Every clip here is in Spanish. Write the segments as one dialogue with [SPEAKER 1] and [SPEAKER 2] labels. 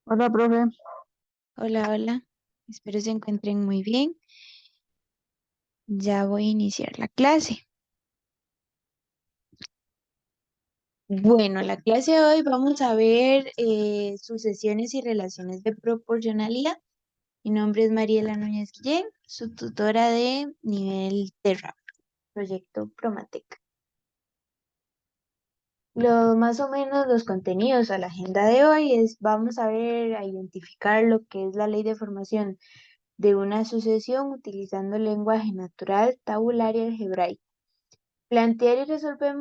[SPEAKER 1] Hola, profe.
[SPEAKER 2] Hola, hola. Espero se encuentren muy bien. Ya voy a iniciar la clase. Bueno, la clase de hoy vamos a ver sucesiones y relaciones de proporcionalidad. Mi nombre es Mariela Núñez Guillén, su tutora de nivel Terra, proyecto Promatec. Más o menos los contenidos a la agenda de hoy vamos a ver, a identificar lo que es la ley de formación de una sucesión utilizando el lenguaje natural, tabular y algebraico. Plantear y resolver,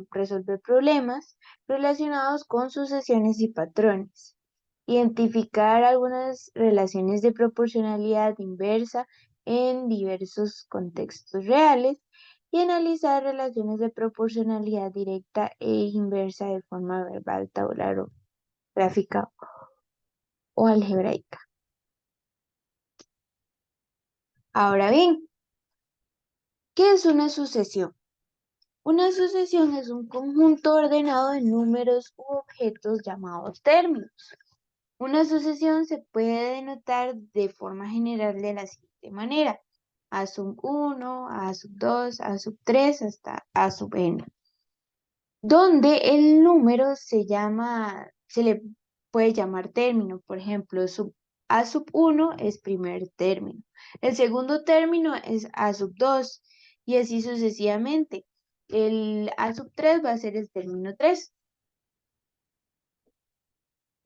[SPEAKER 2] resolver problemas relacionados con sucesiones y patrones. Identificar algunas relaciones de proporcionalidad inversa en diversos contextos reales y analizar relaciones de proporcionalidad directa e inversa de forma verbal, tabular o gráfica o algebraica. Ahora bien, ¿qué es una sucesión? Una sucesión es un conjunto ordenado de números u objetos llamados términos. Una sucesión se puede denotar de forma general de la siguiente manera: A sub 1, A sub 2, A sub 3 hasta A sub n, donde el número se le puede llamar término. Por ejemplo, A sub 1 es primer término, el segundo término es A sub 2 y así sucesivamente. El A sub 3 va a ser el término 3.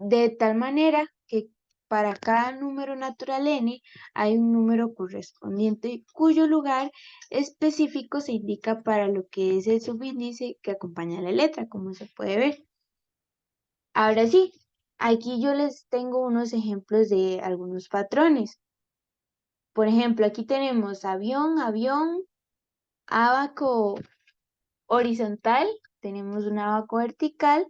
[SPEAKER 2] De tal manera que para cada número natural n hay un número correspondiente cuyo lugar específico se indica para lo que es el subíndice que acompaña la letra, como se puede ver. Ahora sí, aquí yo les tengo unos ejemplos de algunos patrones. Por ejemplo, aquí tenemos avión, avión, abaco horizontal, tenemos un abaco vertical,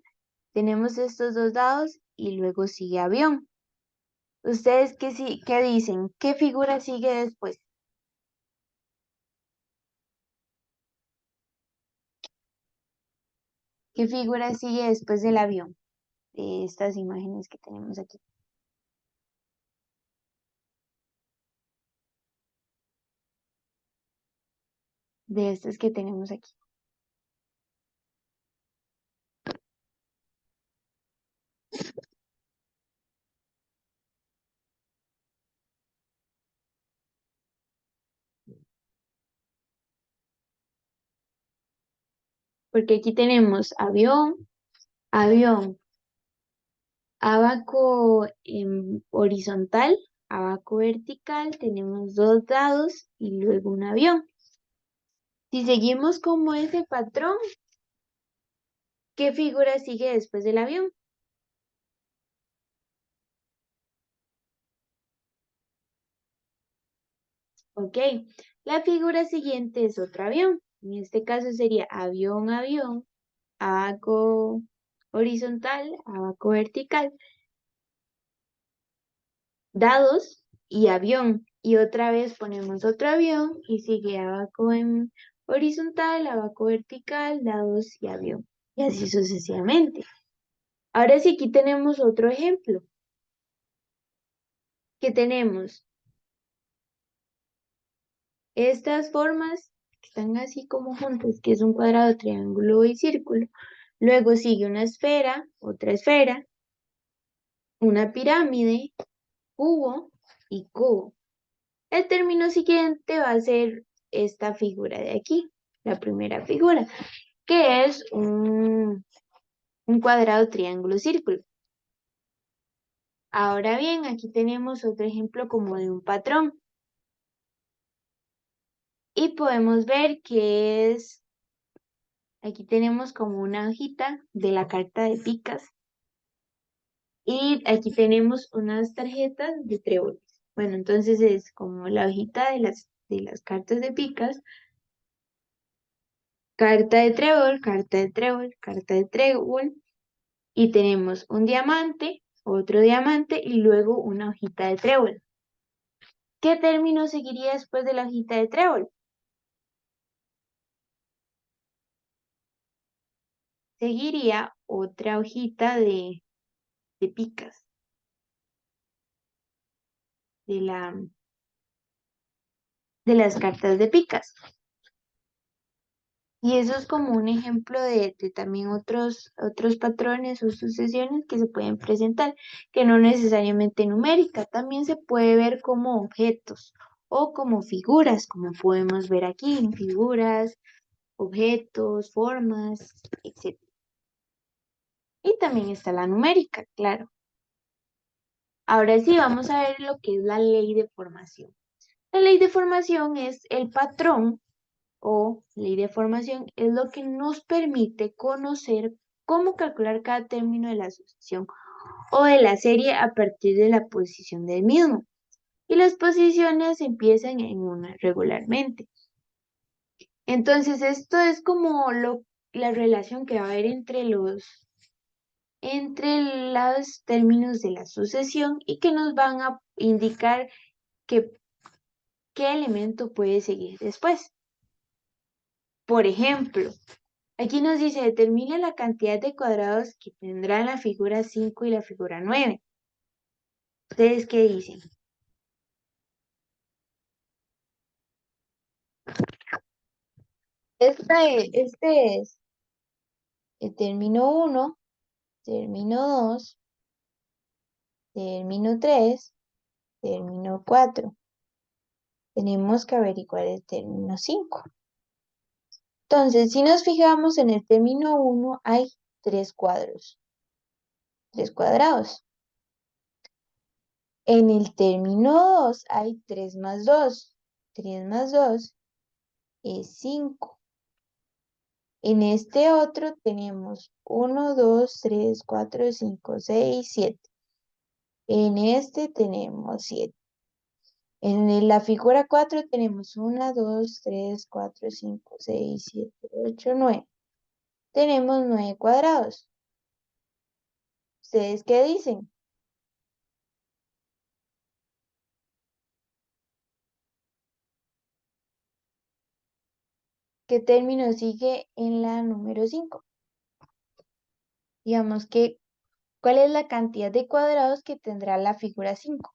[SPEAKER 2] tenemos estos dos dados y luego sigue avión. ¿Ustedes qué dicen? ¿Qué figura sigue después? ¿Qué figura sigue después del avión? De estas imágenes que tenemos aquí. De estas que tenemos aquí. Porque aquí tenemos avión, avión, abaco horizontal, abaco vertical, tenemos dos dados y luego un avión. Si seguimos como ese patrón, ¿qué figura sigue después del avión? Ok, la figura siguiente es otro avión. En este caso sería avión, avión, abaco horizontal, abaco vertical, dados y avión. Y otra vez ponemos otro avión y sigue abaco en horizontal, abaco vertical, dados y avión. Y así sucesivamente. Ahora sí, aquí tenemos otro ejemplo. Que tenemos estas formas que están así como juntas, que es un cuadrado, triángulo y círculo. Luego sigue una esfera, otra esfera, una pirámide, cubo y cubo. El término siguiente va a ser esta figura de aquí, la primera figura, que es un cuadrado, triángulo, círculo. Ahora bien, aquí tenemos otro ejemplo como de un patrón. Y podemos ver que aquí tenemos como una hojita de la carta de picas. Y aquí tenemos unas tarjetas de tréboles. Bueno, entonces es como la hojita de las cartas de picas. Carta de trébol, carta de trébol, carta de trébol. Y tenemos un diamante, otro diamante y luego una hojita de trébol. ¿Qué término seguiría después de la hojita de trébol? Seguiría otra hojita de picas. de de las cartas de picas. Y eso es como un ejemplo de también otros patrones o sucesiones que se pueden presentar, que no necesariamente numérica, también se puede ver como objetos o como figuras, como podemos ver aquí, en figuras, objetos, formas, etc. Y también está la numérica, claro. Ahora sí, vamos a ver lo que es la ley de formación. La ley de formación es el patrón o ley de formación, es lo que nos permite conocer cómo calcular cada término de la asociación o de la serie a partir de la posición del mismo. Y las posiciones empiezan en una regularmente. Entonces, esto es como la relación que va a haber entre los términos de la sucesión y que nos van a indicar que, qué elemento puede seguir después. Por ejemplo, aquí nos dice, determine la cantidad de cuadrados que tendrán la figura 5 y la figura 9. ¿Ustedes qué dicen? Este es el término 1, término 2, término 3, término 4. Tenemos que averiguar el término 5. Entonces, si nos fijamos en el término 1, hay 3 cuadrados. En el término 2 hay 3 más 2. 3 más 2 es 5. En este otro tenemos 1, 2, 3, 4, 5, 6, 7. En este tenemos 7. En la figura 4 tenemos 1, 2, 3, 4, 5, 6, 7, 8, 9. Tenemos 9 cuadrados. ¿Ustedes qué dicen? ¿Qué término sigue en la número 5? Digamos que, ¿cuál es la cantidad de cuadrados que tendrá la figura 5?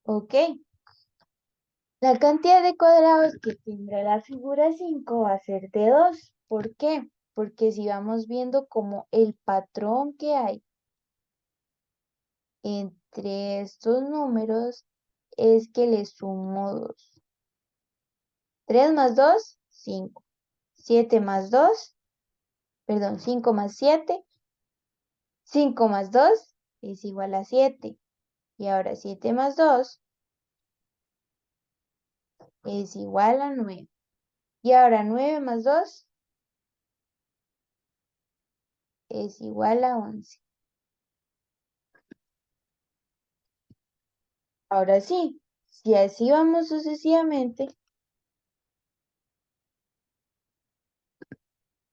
[SPEAKER 2] Ok. La cantidad de cuadrados que tendrá la figura 5 va a ser de 2. ¿Por qué? Porque si vamos viendo como el patrón que hay entre estos números es que le sumo 2. 3 más 2, 5. 7 más 2, perdón, 5 más 7. 5 más 2 es igual a 7. Y ahora 7 más 2 es igual a 9. Y ahora 9 más 2 es igual a 11. Ahora sí, si así vamos sucesivamente,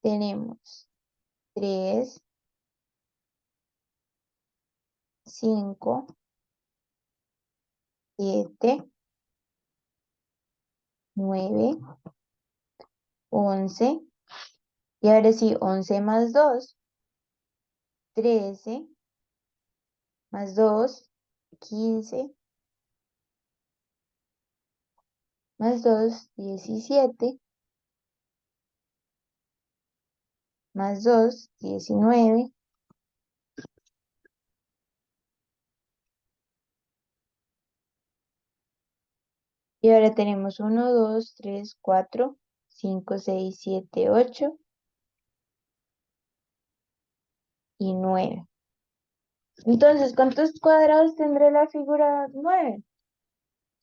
[SPEAKER 2] tenemos 3, 5, 7, 9, 11. Y ahora sí, 11 más 2, 13, más 2, 15, más 2, 17, más 2, 19. Y ahora tenemos 1, 2, 3, 4, 5, 6, 7, 8 y 9. Entonces, ¿cuántos cuadrados tendrá la figura 9?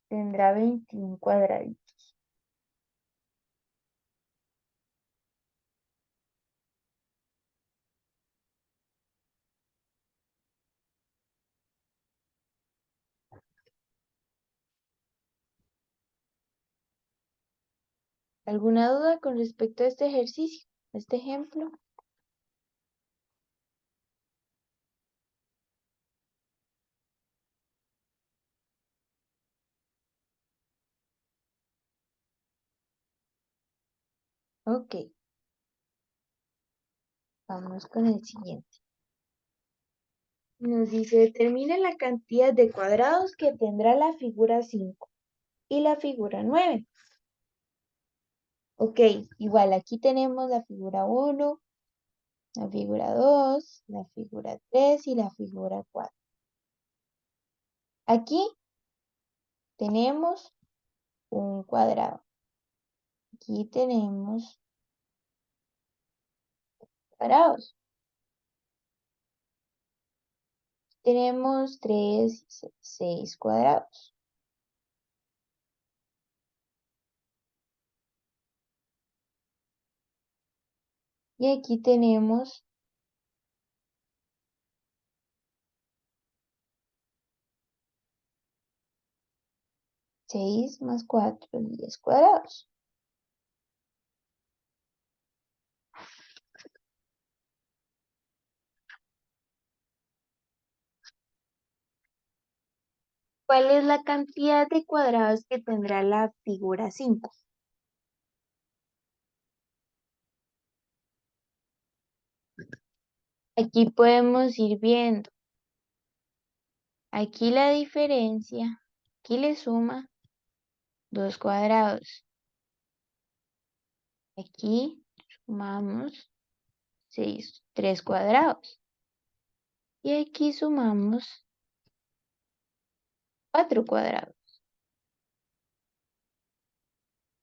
[SPEAKER 2] Tendrá 21 cuadrados. ¿Alguna duda con respecto a este ejercicio, a este ejemplo? Ok, vamos con el siguiente. Nos dice, determina la cantidad de cuadrados que tendrá la figura 5 y la figura 9. Ok, igual aquí tenemos la figura 1, la figura 2, la figura 3 y la figura 4. Aquí tenemos un cuadrado. Aquí tenemos cuadrados. Tenemos 3, 6 cuadrados. Y aquí tenemos 6 más 4, 10 cuadrados. ¿Cuál es la cantidad de cuadrados que tendrá la figura 5? Aquí podemos ir viendo. Aquí la diferencia, aquí le suma 2 cuadrados. Aquí sumamos 3 cuadrados. Y aquí sumamos 4 cuadrados.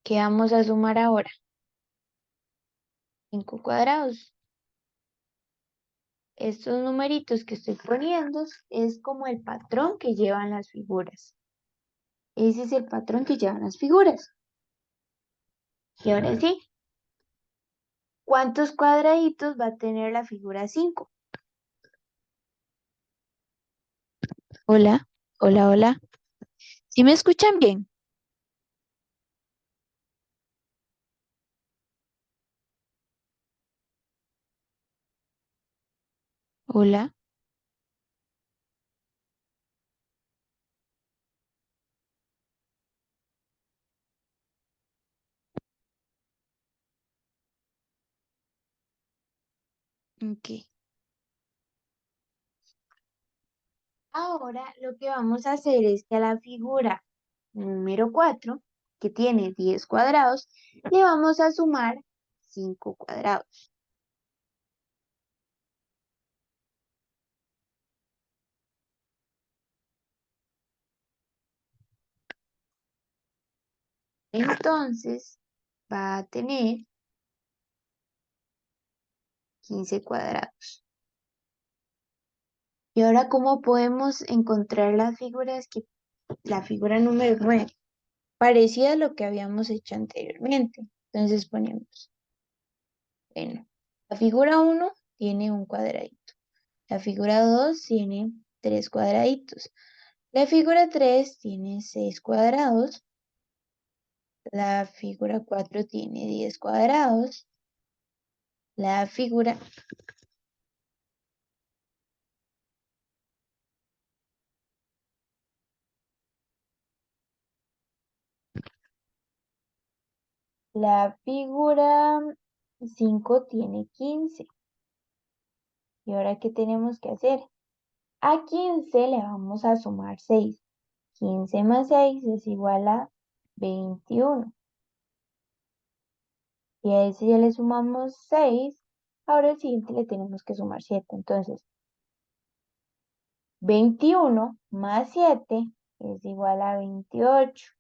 [SPEAKER 2] ¿Qué vamos a sumar ahora? 5 cuadrados. Estos numeritos que estoy poniendo es como el patrón que llevan las figuras. Ese es el patrón que llevan las figuras. Y ahora sí, ¿cuántos cuadraditos va a tener la figura 5? Hola, hola, hola. ¿Sí me escuchan bien? Hola. Ok. Ahora lo que vamos a hacer es que a la figura número 4, que tiene 10 cuadrados, le vamos a sumar 5 cuadrados. Entonces va a tener 15 cuadrados. Y ahora, ¿cómo podemos encontrar las figuras la figura número 9? Parecida a lo que habíamos hecho anteriormente. Entonces ponemos, bueno, la figura 1 tiene un cuadradito. La figura 2 tiene 3 cuadraditos. La figura 3 tiene 6 cuadrados. La figura 4 tiene 10 cuadrados. La figura, la figura 5 tiene 15. ¿Y ahora qué tenemos que hacer? A 15 le vamos a sumar 6. 15 más 6 es igual a 21. Y a ese ya le sumamos 6. Ahora al siguiente le tenemos que sumar 7. Entonces, 21 más 7 es igual a 28.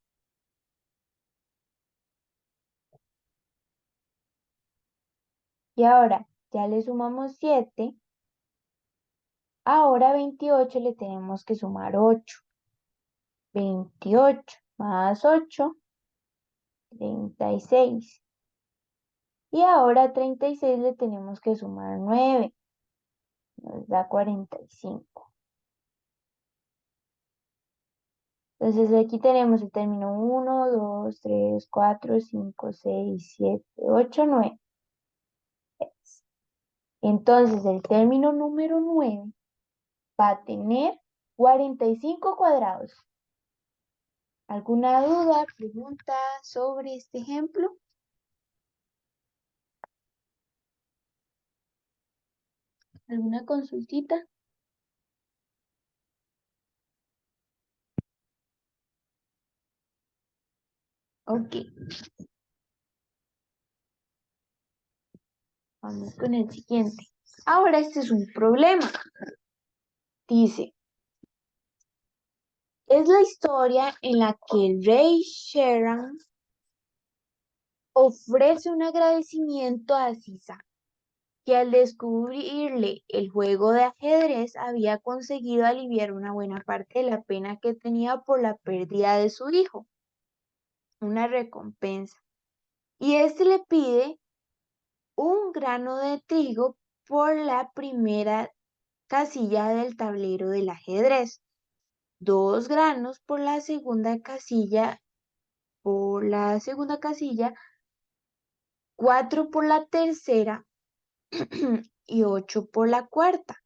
[SPEAKER 2] Y ahora ya le sumamos 7. Ahora a 28 le tenemos que sumar 8. 28 más 8, 36. Y ahora a 36 le tenemos que sumar 9. Nos da 45. Entonces aquí tenemos el término 1, 2, 3, 4, 5, 6, 7, 8, 9. Entonces el término número 9 va a tener 45 cuadrados. ¿Alguna duda, pregunta sobre este ejemplo? ¿Alguna consultita? Ok, vamos con el siguiente. Ahora este es un problema. Dice, es la historia en la que el rey Sharon ofrece un agradecimiento a Sisa, que al descubrirle el juego de ajedrez había conseguido aliviar una buena parte de la pena que tenía por la pérdida de su hijo, una recompensa. Y este le pide un grano de trigo por la primera casilla del tablero del ajedrez, 2 granos por la segunda casilla, 4 por la tercera y 8 por la cuarta.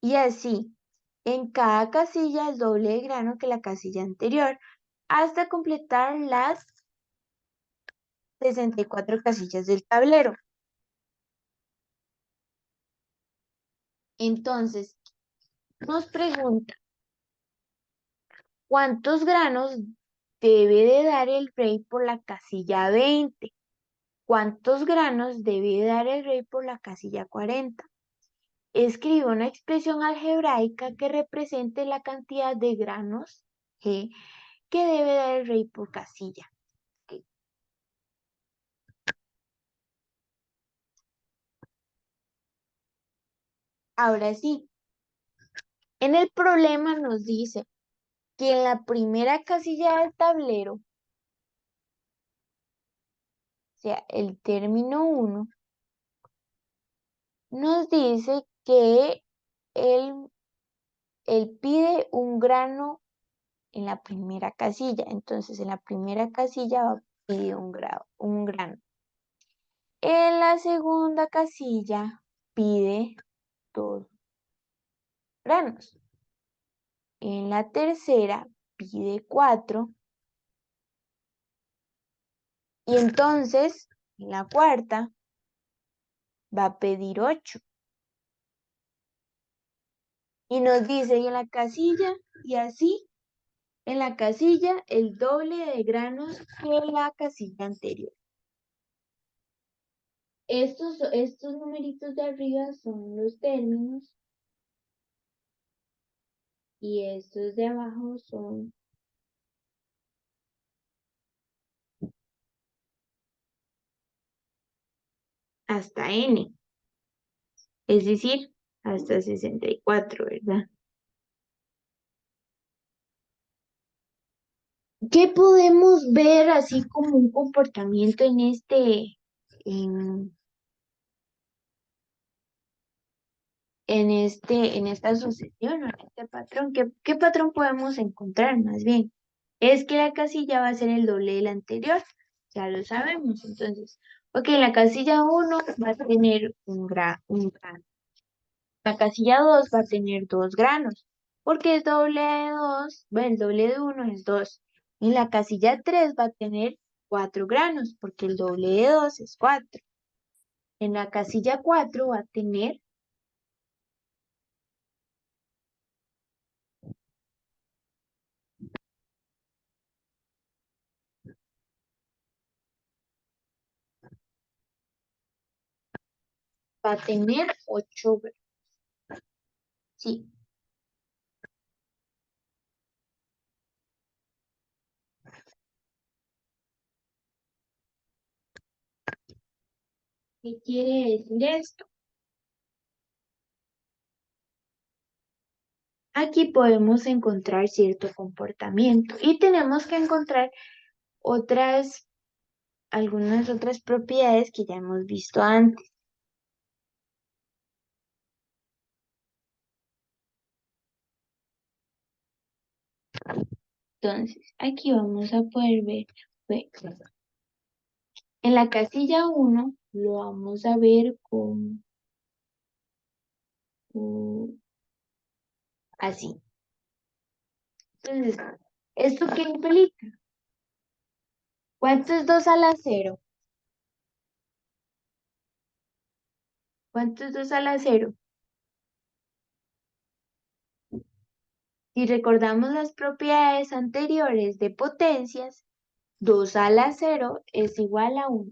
[SPEAKER 2] Y así, en cada casilla el doble de grano que la casilla anterior, hasta completar las 64 casillas del tablero. Entonces, nos pregunta, ¿cuántos granos debe de dar el rey por la casilla 20? ¿Cuántos granos debe dar el rey por la casilla 40? Escribe una expresión algebraica que represente la cantidad de granos G que debe dar el rey por casilla. Ok. Ahora sí, en el problema nos dice que en la primera casilla del tablero, o sea, el término 1, nos dice que él, él pide un grano en la primera casilla. Entonces, en la primera casilla pide un grano. En la segunda casilla pide 2 granos. En la tercera pide 4. Y entonces, en la cuarta va a pedir 8. Y nos dice, y en la casilla, y así, en la casilla, el doble de granos que la casilla anterior. Estos numeritos de arriba son los términos y estos de abajo son hasta n, es decir, hasta 64, ¿verdad? ¿Qué podemos ver así como un comportamiento en, en esta sucesión o en este patrón? ¿Qué patrón podemos encontrar más bien? Es que la casilla va a ser el doble de la anterior, ya lo sabemos. Entonces, ok, la casilla 1 va a tener un grano. La casilla 2 va a tener 2 granos, porque es doble de 2, bueno, el doble de 1 es 2. Y la casilla 3 va a tener 4 granos, porque el doble de 2 es 4. En la casilla 4 va a tener 8 granos. Sí, ¿qué quiere decir esto? Aquí podemos encontrar cierto comportamiento y tenemos que encontrar algunas otras propiedades que ya hemos visto antes. Entonces, aquí vamos a poder ver, en la casilla 1 lo vamos a ver con así. Entonces, ¿esto qué implica? ¿Cuánto es 2 a la 0? ¿Cuánto es 2 a la cero? Si recordamos las propiedades anteriores de potencias, 2 a la cero es igual a 1.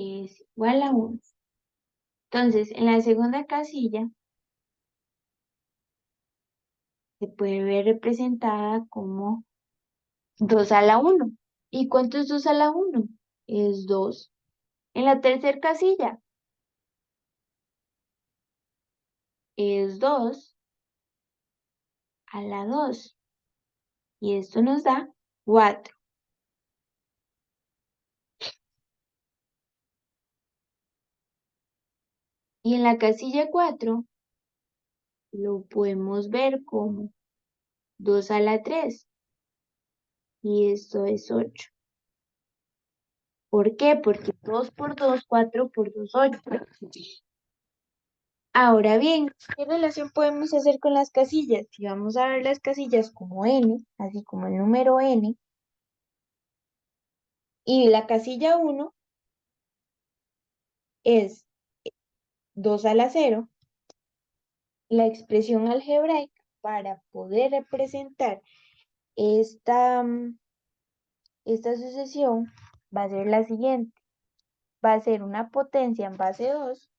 [SPEAKER 2] Es igual a 1. Entonces, en la segunda casilla se puede ver representada como 2 a la 1. ¿Y cuánto es 2 a la 1? Es 2. En la tercera casilla es 2 a la 2. Y esto nos da 4. Y en la casilla 4 lo podemos ver como 2 a la 3. Y esto es 8. ¿Por qué? Porque 2 por 2, 4 por 2, 8. Ahora bien, ¿qué relación podemos hacer con las casillas? Si vamos a ver las casillas como n, así como el número n, y la casilla 1 es 2 a la 0, la expresión algebraica para poder representar esta, esta sucesión va a ser la siguiente. Va a ser una potencia en base 2,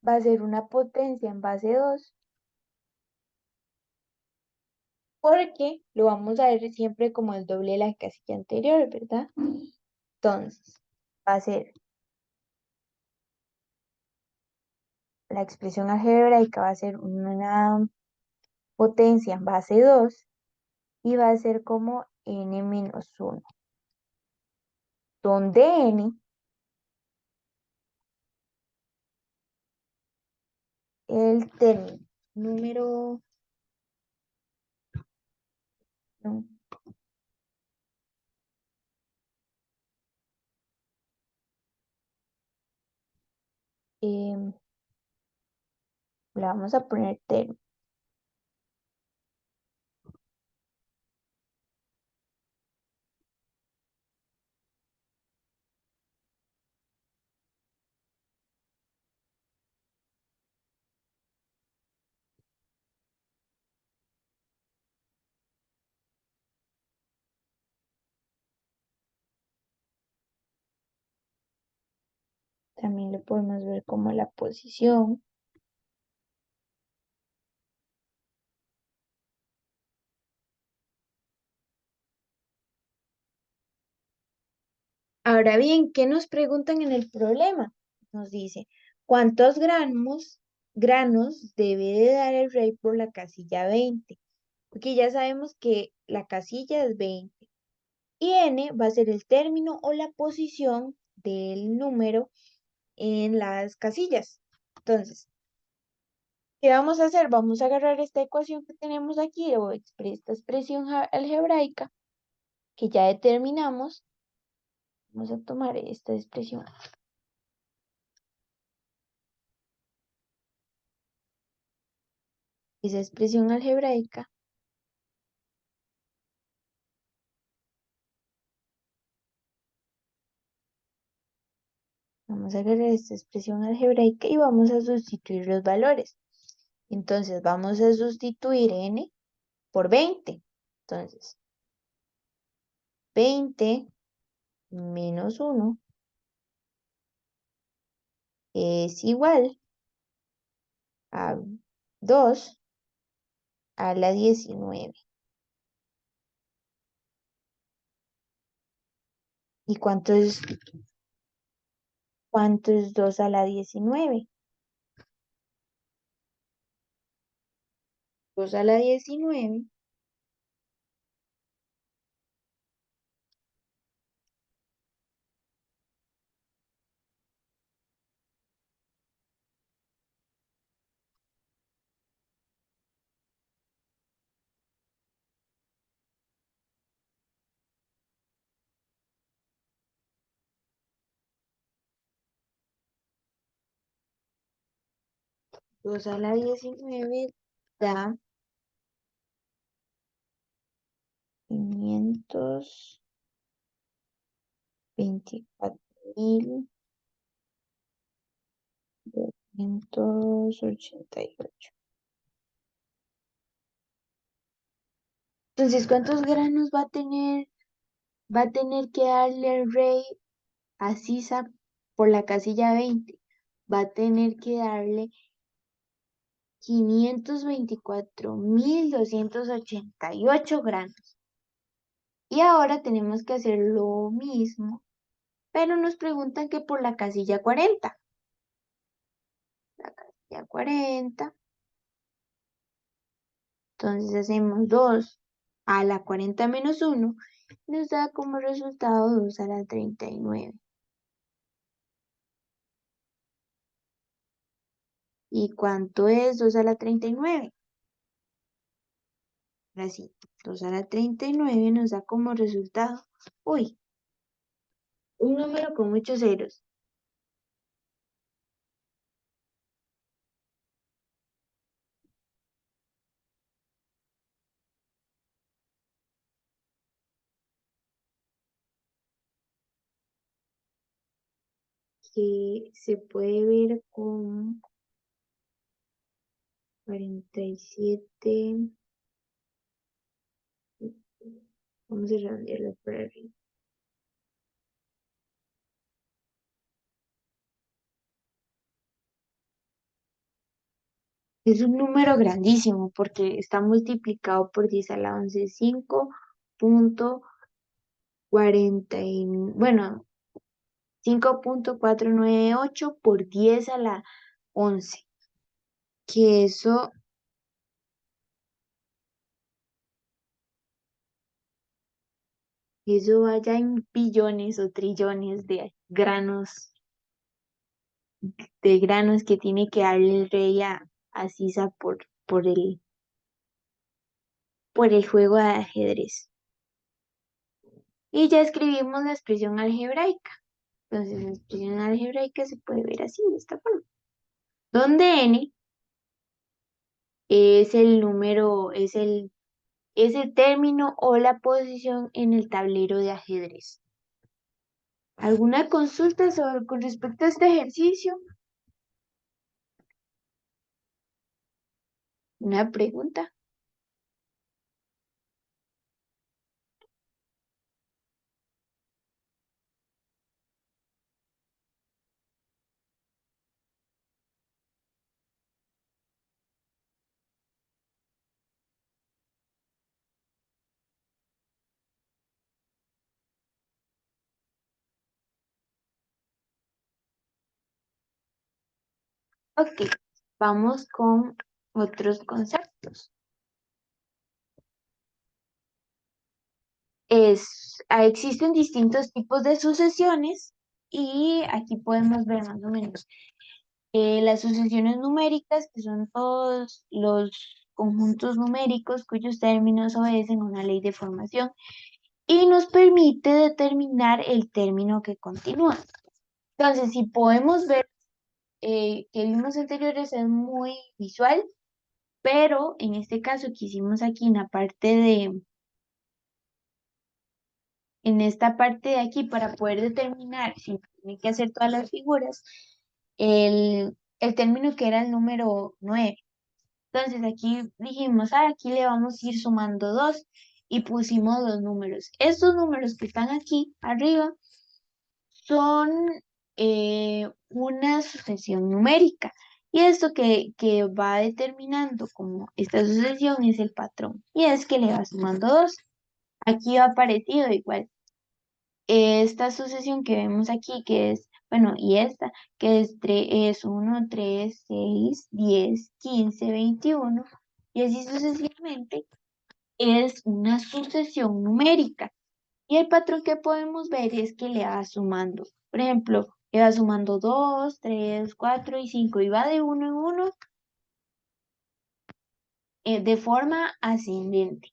[SPEAKER 2] va a ser una potencia en base 2, porque lo vamos a ver siempre como el doble de la casilla anterior, ¿verdad? Entonces, va a ser la expresión algebraica, va a ser una potencia en base 2 y va a ser como n menos 1, donde n, el término número, no, le vamos a poner término. También lo podemos ver como la posición. Ahora bien, ¿qué nos preguntan en el problema? Nos dice, ¿cuántos granos debe de dar el rey por la casilla 20? Porque ya sabemos que la casilla es 20. Y n va a ser el término o la posición del número en las casillas. Entonces, ¿qué vamos a hacer? Vamos a agarrar esta ecuación que tenemos aquí, o esta expresión algebraica que ya determinamos. Vamos a tomar esta expresión. Esa expresión algebraica, vamos a agarrar esta expresión algebraica y vamos a sustituir los valores. Entonces, vamos a sustituir n por 20. Entonces, 20 menos 1 es igual a 2 a la 19. ¿Y cuánto es 2 a la 19? 2 a la 19. 2 a la 19 da 524.288. Entonces, ¿cuántos granos va a tener que darle el rey a Sisa por la casilla 20? Va a tener que darle 524.288 granos. Y ahora tenemos que hacer lo mismo, pero nos preguntan que por la casilla 40. La casilla 40. Entonces hacemos 2 a la 40 menos 1. Nos da como resultado 2 a la 39. ¿Y cuánto es 2 a la 39? Ahora sí, 2 a la 39 nos da como resultado, uy, un número con muchos ceros, que se puede ver con 47. Vamos a redondearlo por arriba. Es un número grandísimo porque está multiplicado por 10 a la 11, 5.498 por 10 a la 11, que eso vaya en billones o trillones de granos que tiene que darle el rey a Sisa por el juego de ajedrez. Y ya escribimos la expresión algebraica. Entonces, la expresión algebraica se puede ver así, de esta forma. Donde n es el número, es el término o la posición en el tablero de ajedrez. ¿Alguna consulta con respecto a este ejercicio? ¿Una pregunta? Ok, vamos con otros conceptos. Existen distintos tipos de sucesiones y aquí podemos ver más o menos las sucesiones numéricas, que son todos los conjuntos numéricos cuyos términos obedecen a una ley de formación y nos permite determinar el término que continúa. Entonces, si podemos ver que el vimos anteriores es muy visual, pero en este caso que hicimos aquí en esta parte de aquí para poder determinar si tiene que hacer todas las figuras, el término que era el número 9. Entonces aquí dijimos, aquí le vamos a ir sumando 2 y pusimos los números. Estos números que están aquí arriba son una sucesión numérica. Y esto que va determinando como esta sucesión es el patrón. Y es que le va sumando 2. Aquí va parecido igual. Esta sucesión que vemos aquí, que es, bueno, y esta, que es 1, 3, 6, 10, 15, 21, y así sucesivamente, es una sucesión numérica. Y el patrón que podemos ver es que le va sumando. Por ejemplo, le va sumando 2, 3, 4 y 5 y va de uno en uno de forma ascendente.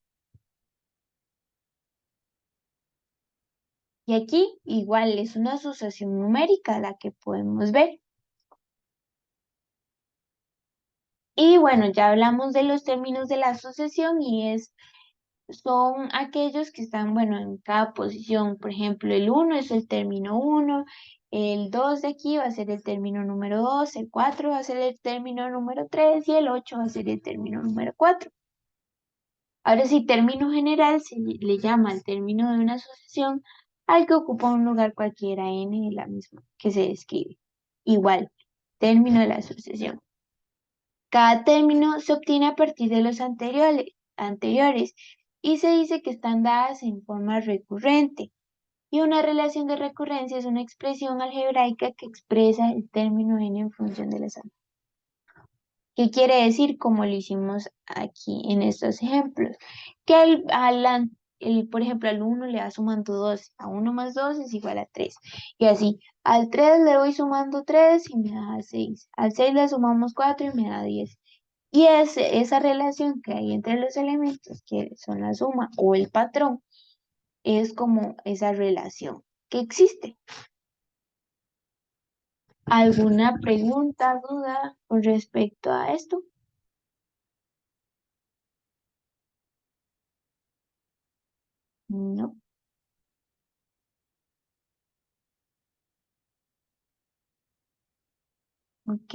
[SPEAKER 2] Y aquí igual es una sucesión numérica la que podemos ver. Y bueno, ya hablamos de los términos de la sucesión y son aquellos que están, bueno, en cada posición. Por ejemplo, el 1 es el término 1, el 2 de aquí va a ser el término número 2, el 4 va a ser el término número 3 y el 8 va a ser el término número 4. Ahora sí, término general se le llama al término de una sucesión al que ocupa un lugar cualquiera n de la misma que se describe. Igual, término de la sucesión. Cada término se obtiene a partir de los anteriores y se dice que están dadas en forma recurrente. Y una relación de recurrencia es una expresión algebraica que expresa el término n en función de las anteriores. ¿Qué quiere decir? Como lo hicimos aquí en estos ejemplos. Que por ejemplo, al 1 le va sumando 2. A 1 más 2 es igual a 3. Y así, al 3 le voy sumando 3 y me da 6. Al 6 le sumamos 4 y me da 10. Y esa relación que hay entre los elementos, que son la suma o el patrón, es como esa relación que existe. ¿Alguna pregunta, duda con respecto a esto? No. Ok.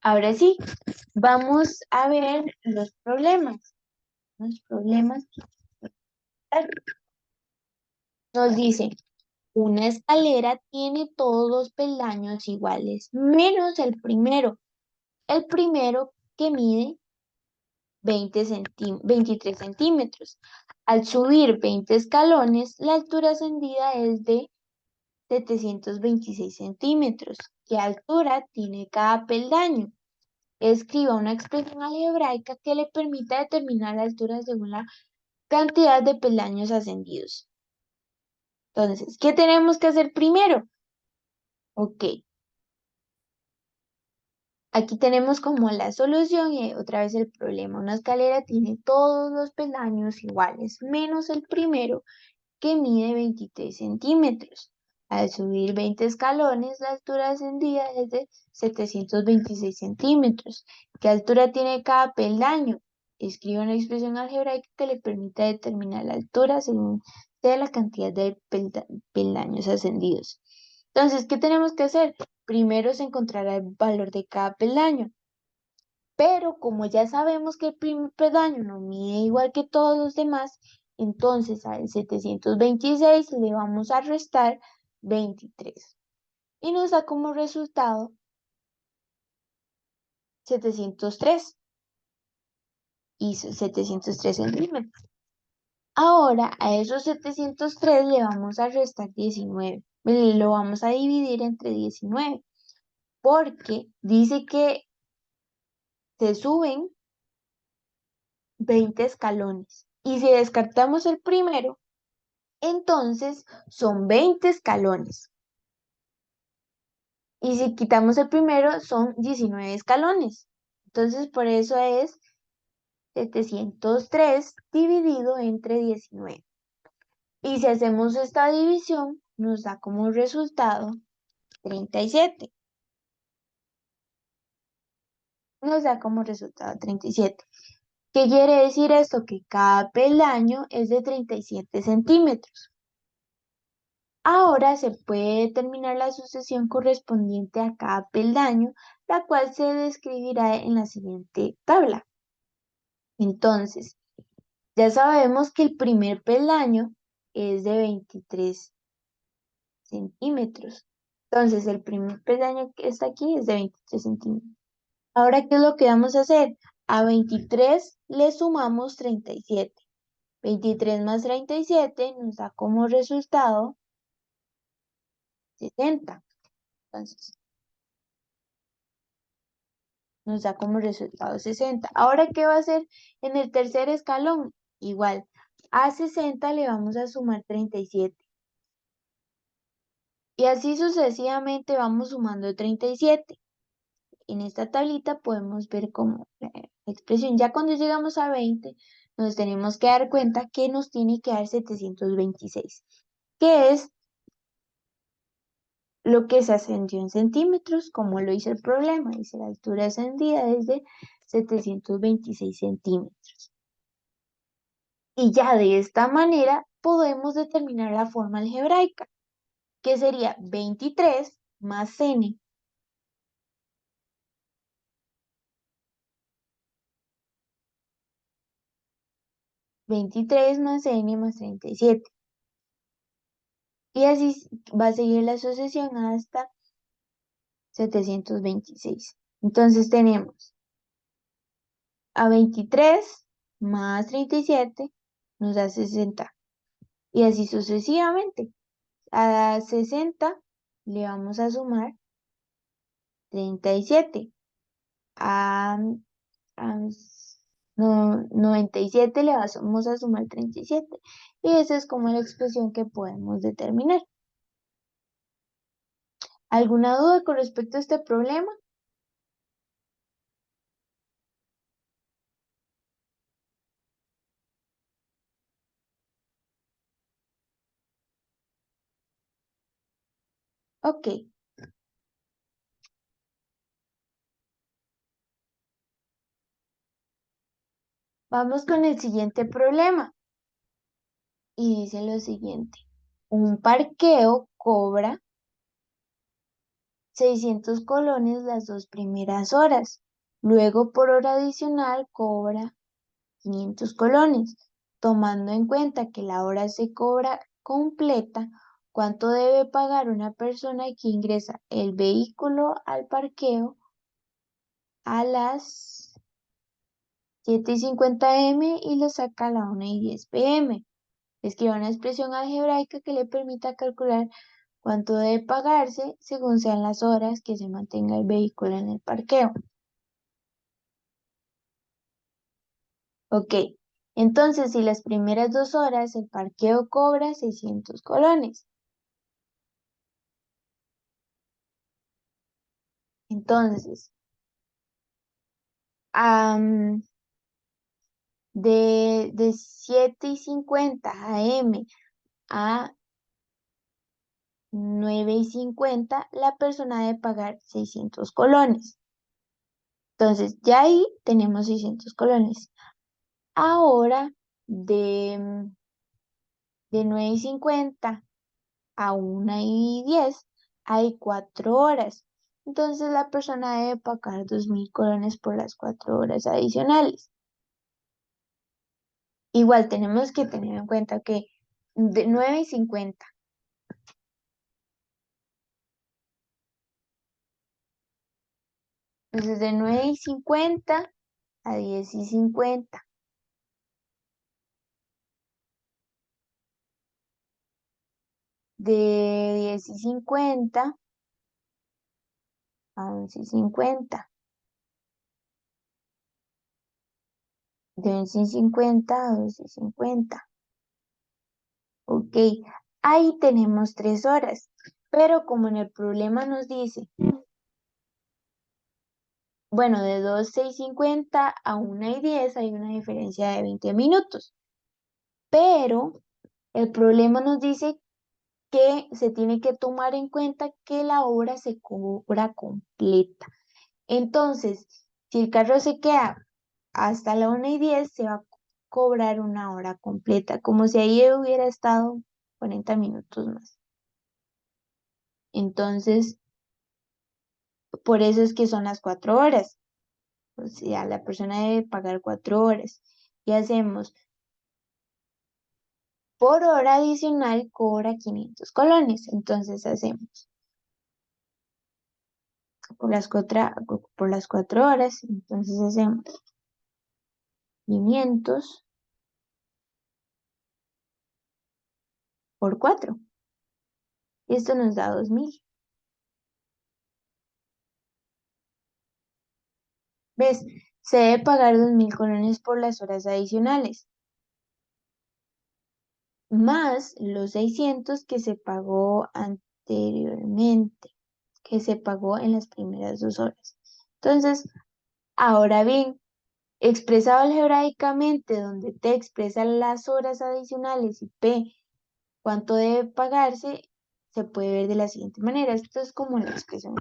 [SPEAKER 2] Ahora sí, vamos a ver los problemas. Los problemas que nos dice, una escalera tiene todos los peldaños iguales, menos el primero. El primero que mide 23 centímetros. Al subir 20 escalones, la altura ascendida es de 726 centímetros. ¿Qué altura tiene cada peldaño? Escriba una expresión algebraica que le permita determinar la altura según la cantidad de peldaños ascendidos. Entonces, ¿qué tenemos que hacer primero? Ok, aquí tenemos como la solución y otra vez el problema. Una escalera tiene todos los peldaños iguales, menos el primero, que mide 23 centímetros. Al subir 20 escalones, la altura ascendida es de 726 centímetros. ¿Qué altura tiene cada peldaño? Escribe una expresión algebraica que le permita determinar la altura según sea la cantidad de peldaños ascendidos. Entonces, ¿qué tenemos que hacer? Primero se encontrará el valor de cada peldaño. Pero como ya sabemos que el primer peldaño no mide igual que todos los demás, entonces al 726 le vamos a restar 23. Y nos da como resultado 703 y 703 centímetros. Ahora a esos 703 le vamos a restar 19. Lo vamos a dividir entre 19 porque dice que se suben 20 escalones. Y si descartamos el primero, entonces son 20 escalones. Y si quitamos el primero, son 19 escalones. Entonces, por eso es 703 dividido entre 19. Y si hacemos esta división, nos da como resultado 37. Nos da como resultado 37. ¿Qué quiere decir esto? Que cada peldaño es de 37 centímetros. Ahora se puede determinar la sucesión correspondiente a cada peldaño, la cual se describirá en la siguiente tabla. Entonces, ya sabemos que el primer peldaño es de 23 centímetros. Entonces, el primer peldaño que está aquí es de 23 centímetros. Ahora, ¿qué es lo que vamos a hacer? A 23 le sumamos 37. 23 más 37 nos da como resultado 60. Entonces, nos da como resultado 60. Ahora, ¿qué va a hacer en el tercer escalón? Igual, a 60 le vamos a sumar 37. Y así sucesivamente vamos sumando 37. En esta tablita podemos ver como la expresión. Ya cuando llegamos a 20, nos tenemos que dar cuenta que nos tiene que dar 726, que es lo que se ascendió en centímetros, como lo dice el problema. Dice la altura ascendida es de 726 centímetros. Y ya de esta manera podemos determinar la forma algebraica, que sería 23 más n. 23 más n más 37. Y así va a seguir la sucesión hasta 726. Entonces tenemos a 23 más 37 nos da 60. Y así sucesivamente. A 60 le vamos a sumar 37. A 97 le vamos a sumar 37. Y esa es como la expresión que podemos determinar. ¿Alguna duda con respecto a este problema? Ok, vamos con el siguiente problema. Y dice lo siguiente. Un parqueo cobra 600 colones las 2 primeras horas. Luego por hora adicional cobra 500 colones. Tomando en cuenta que la hora se cobra completa, ¿cuánto debe pagar una persona que ingresa el vehículo al parqueo a las 7:50 m y lo saca a la 1:10 p.m.? Escriba una expresión algebraica que le permita calcular cuánto debe pagarse según sean las horas que se mantenga el vehículo en el parqueo. Ok, entonces si las primeras 2 horas el parqueo cobra 600 colones. Entonces, de 7:50 a.m. a 9:50, la persona debe pagar 600 colones. Entonces, ya ahí tenemos 600 colones. Ahora, de 9:50 a 1:10 hay 4 horas. Entonces, la persona debe pagar 2.000 colones por las 4 horas adicionales. Igual tenemos que tener en cuenta que de 9:50. Entonces, de 9:50 a 10:50. De 10:50 a 11:50. De 11:50 a 12:50. Ok, ahí tenemos 3 horas. Pero como en el problema nos dice, bueno, de 12:50 a 1:10 hay una diferencia de 20 minutos. Pero el problema nos dice que se tiene que tomar en cuenta que la hora se cobra completa. Entonces, si el carro se queda hasta la 1:10, se va a cobrar una hora completa, como si ahí hubiera estado 40 minutos más. Entonces, por eso es que son las 4 horas. O sea, la persona debe pagar 4 horas. Y hacemos, por hora adicional cobra 500 colones. Entonces hacemos por las 4 horas. Entonces hacemos 500 por 4. Esto nos da 2.000. ¿Ves? Se debe pagar 2.000 colones por las horas adicionales, más los 600 que se pagó anteriormente, que se pagó en las primeras 2 horas. Entonces, ahora bien, Expresado algebraicamente, donde T expresa las horas adicionales y P cuánto debe pagarse, se puede ver de la siguiente manera. Esto es como la expresión.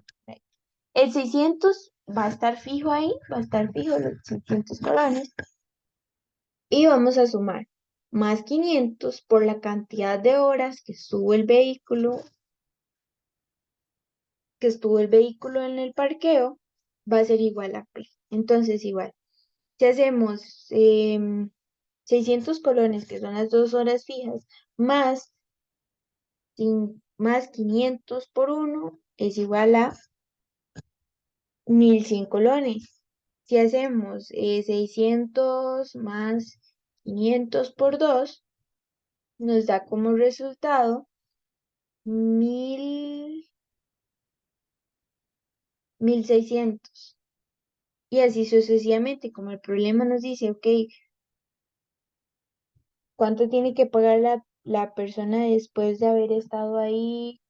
[SPEAKER 2] El 600 va a estar fijo ahí, va a estar fijo los 600 colones. Y vamos a sumar más 500 por la cantidad de horas que estuvo el vehículo en el parqueo, va a ser igual a P. Entonces, igual, si hacemos 600 colones, que son las 2 horas fijas, más 500 por 1 es igual a 1100 colones. Si hacemos 600 más 500 por 2 nos da como resultado 1600. Y así sucesivamente, como el problema nos dice, ok, ¿cuánto tiene que pagar la persona después de haber estado ahí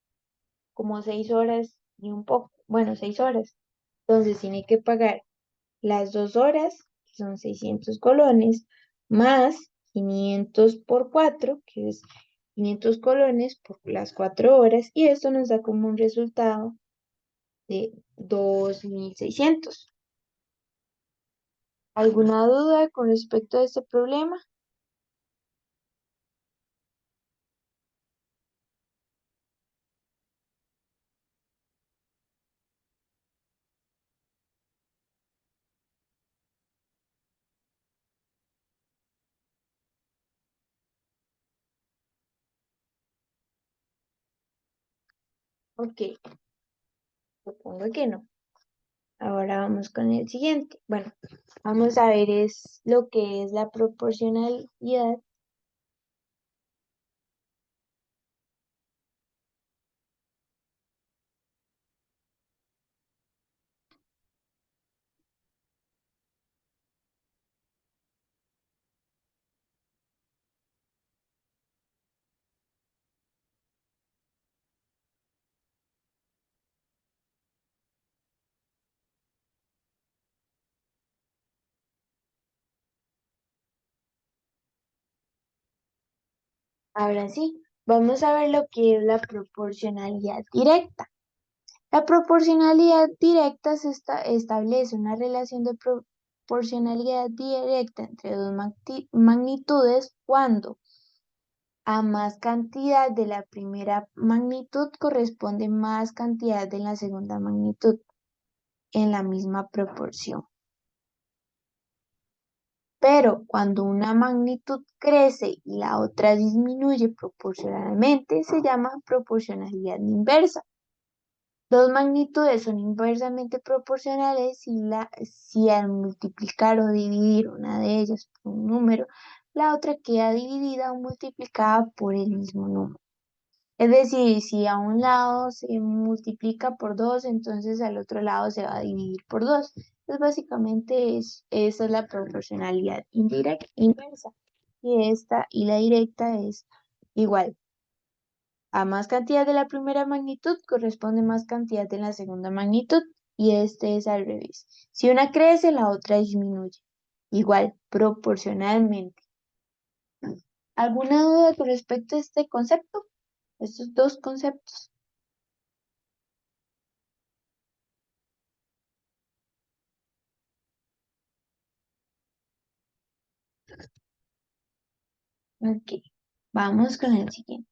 [SPEAKER 2] como 6 horas y un poco? Bueno, 6 horas. Entonces tiene que pagar las 2 horas, que son 600 colones, más 500 por 4, que es 500 colones por las 4 horas, y esto nos da como un resultado de 2600. ¿Alguna duda con respecto a este problema? Ok, supongo que no. Ahora vamos con el siguiente. Bueno, vamos a ver es lo que es la proporcionalidad. Ahora sí, vamos a ver lo que es la proporcionalidad directa. La proporcionalidad directa establece una relación de proporcionalidad directa entre dos magnitudes cuando a más cantidad de la primera magnitud corresponde más cantidad de la segunda magnitud en la misma proporción. Pero cuando una magnitud crece y la otra disminuye proporcionalmente, se llama proporcionalidad inversa. Dos magnitudes son inversamente proporcionales si al multiplicar o dividir una de ellas por un número, la otra queda dividida o multiplicada por el mismo número. Es decir, si a un lado se multiplica por 2, entonces al otro lado se va a dividir por 2. Entonces básicamente esa es la proporcionalidad indirecta, inversa. Y esta y la directa es igual. A más cantidad de la primera magnitud corresponde más cantidad de la segunda magnitud y este es al revés. Si una crece, la otra disminuye. Igual, proporcionalmente. ¿Alguna duda con respecto a este concepto? Estos dos conceptos. Ok, vamos con el siguiente.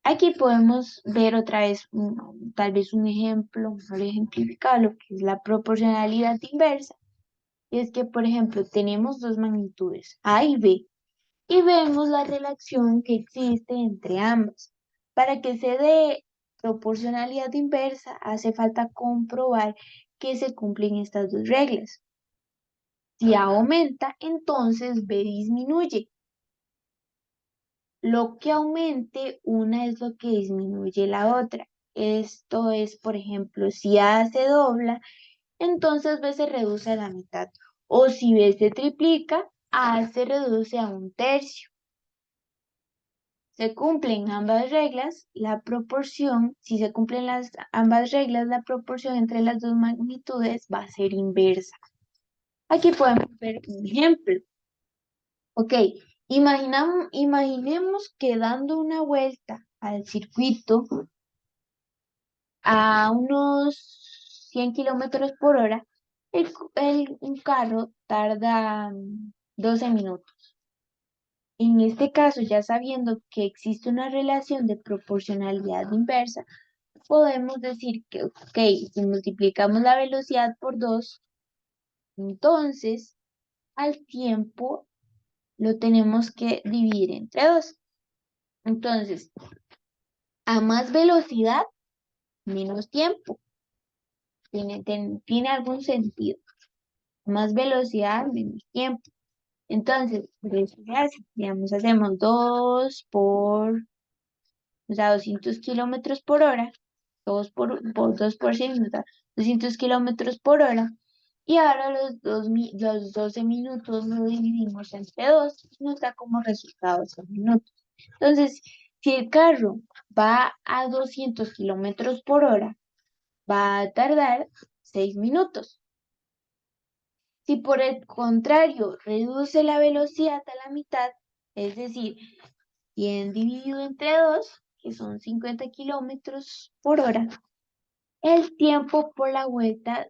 [SPEAKER 2] Aquí podemos ver otra vez, tal vez un ejemplo, mejor ejemplificado, lo que es la proporcionalidad inversa. Y es que, por ejemplo, tenemos dos magnitudes, A y B, y vemos la relación que existe entre ambas. Para que se dé proporcionalidad inversa, hace falta comprobar que se cumplen estas dos reglas. Si A aumenta, entonces B disminuye. Lo que aumente una es lo que disminuye la otra. Esto es, por ejemplo, si A se dobla, entonces B se reduce a la mitad. O si B se triplica, A se reduce a un tercio. Se cumplen ambas reglas, la proporción, si se cumplen ambas reglas, la proporción entre las dos magnitudes va a ser inversa. Aquí podemos ver un ejemplo. Ok, imaginemos que dando una vuelta al circuito a unos 100 kilómetros por hora, un carro tarda 12 minutos. En este caso, ya sabiendo que existe una relación de proporcionalidad inversa, podemos decir que, ok, si multiplicamos la velocidad por 2, entonces al tiempo lo tenemos que dividir entre 2. Entonces, a más velocidad, menos tiempo. Tiene algún sentido. Más velocidad, menos tiempo. Entonces, velocidad, digamos, hacemos 2 por, o sea, 200 kilómetros por hora. 2 por 100 nos da 200 kilómetros por hora. Y ahora los 12 minutos lo dividimos entre 2 y nos da como resultado 6 minutos. Entonces, si el carro va a 200 kilómetros por hora, va a tardar 6 minutos. Si por el contrario reduce la velocidad a la mitad, es decir, 100 dividido entre 2, que son 50 kilómetros por hora, el tiempo por la vuelta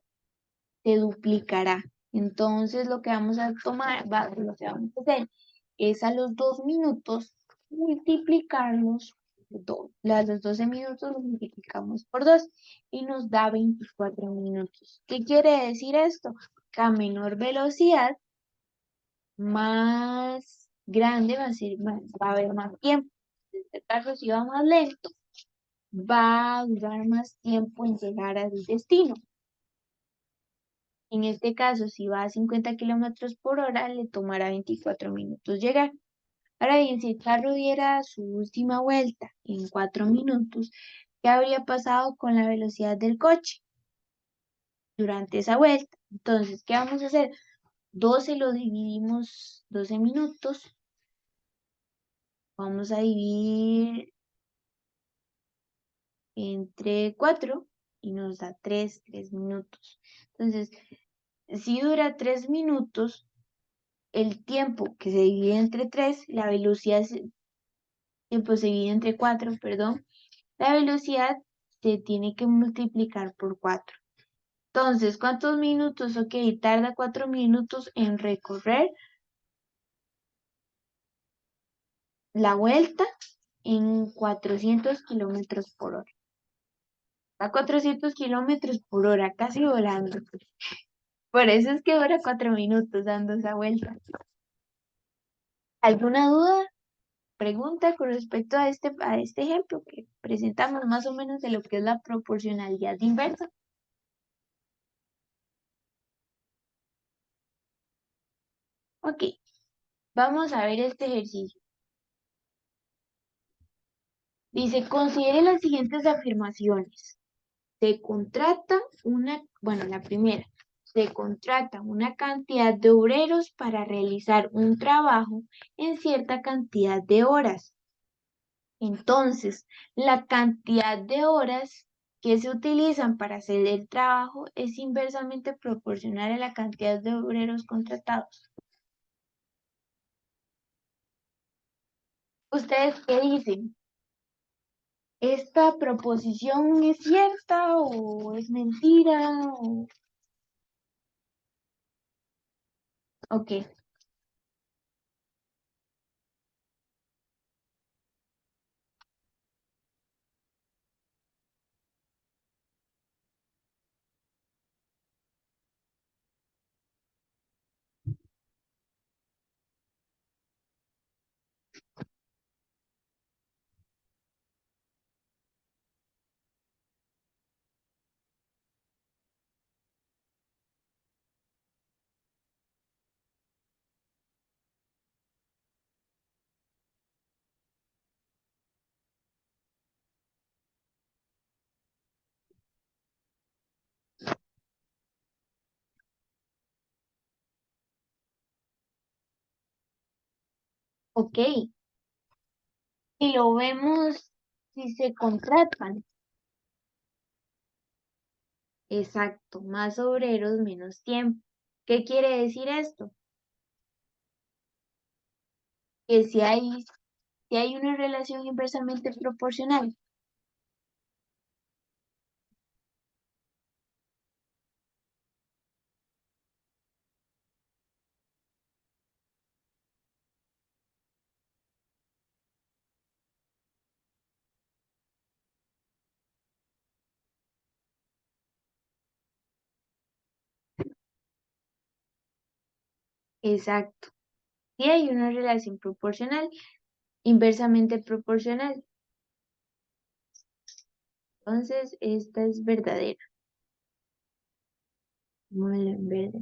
[SPEAKER 2] se duplicará. Entonces lo que vamos a tomar, lo que vamos a hacer es a los 2 minutos multiplicarlos por 2. Los 12 minutos los multiplicamos por 2 y nos da 24 minutos. ¿Qué quiere decir esto? Que a menor velocidad, más grande va a haber más tiempo. En este caso, si va más lento, va a durar más tiempo en llegar al destino. En este caso, si va a 50 kilómetros por hora, le tomará 24 minutos llegar. Ahora bien, si el carro diera su última vuelta en 4 minutos, ¿qué habría pasado con la velocidad del coche durante esa vuelta? Entonces, ¿qué vamos a hacer? 12 lo dividimos 12 minutos. Vamos a dividir entre 4 y nos da 3 minutos. Entonces, si dura 3 minutos, el tiempo que se divide entre 3, la velocidad, tiempo se divide entre 4, perdón, la velocidad se tiene que multiplicar por 4. Entonces, ¿cuántos minutos? Ok, tarda 4 minutos en recorrer la vuelta en 400 kilómetros por hora. A 400 kilómetros por hora, casi volando. Por eso es que dura 4 minutos dando esa vuelta. ¿Alguna duda? Pregunta con respecto a este ejemplo que presentamos más o menos de lo que es la proporcionalidad inversa. Ok, vamos a ver este ejercicio. Dice, considere las siguientes afirmaciones. Se contrata la primera, se contrata una cantidad de obreros para realizar un trabajo en cierta cantidad de horas. Entonces, la cantidad de horas que se utilizan para hacer el trabajo es inversamente proporcional a la cantidad de obreros contratados. ¿Ustedes qué dicen? ¿Esta proposición es cierta o es mentira? Ok, ok. Y lo vemos si se contratan. Exacto, más obreros, menos tiempo. ¿Qué quiere decir esto? Que si hay una relación inversamente proporcional, exacto, si hay una relación proporcional, inversamente proporcional, entonces esta es verdadera. Pongámoslo en verde.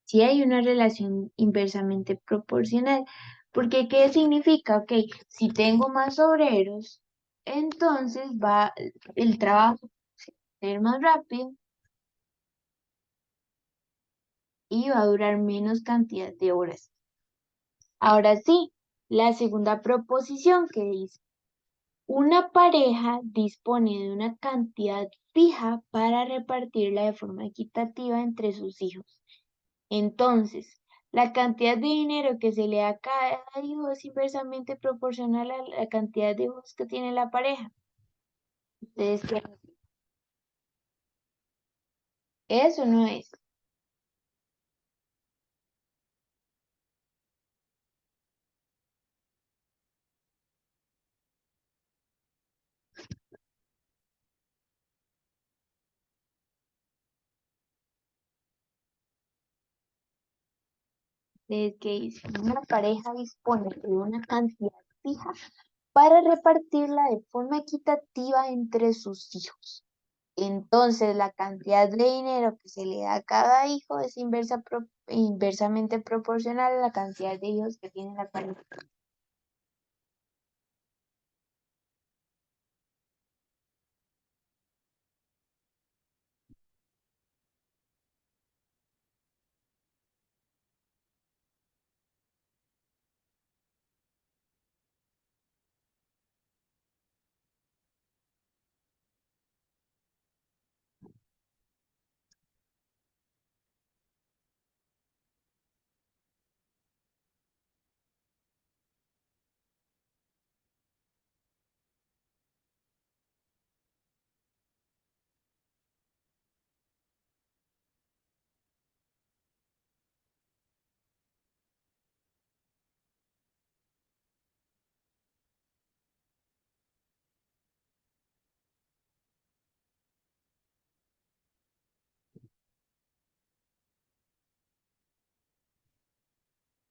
[SPEAKER 2] Si hay una relación inversamente proporcional, porque ¿qué significa? Ok, si tengo más obreros, entonces el trabajo a ser más rápido y va a durar menos cantidad de horas. Ahora sí, la segunda proposición que dice, una pareja dispone de una cantidad fija para repartirla de forma equitativa entre sus hijos. Entonces, la cantidad de dinero que se le da a cada hijo es inversamente proporcional a la cantidad de hijos que tiene la pareja. Ustedes, eso no es. Ustedes que dicen, una pareja dispone de una cantidad fija para repartirla de forma equitativa entre sus hijos. Entonces, la cantidad de dinero que se le da a cada hijo es inversamente proporcional a la cantidad de hijos que tiene la pareja.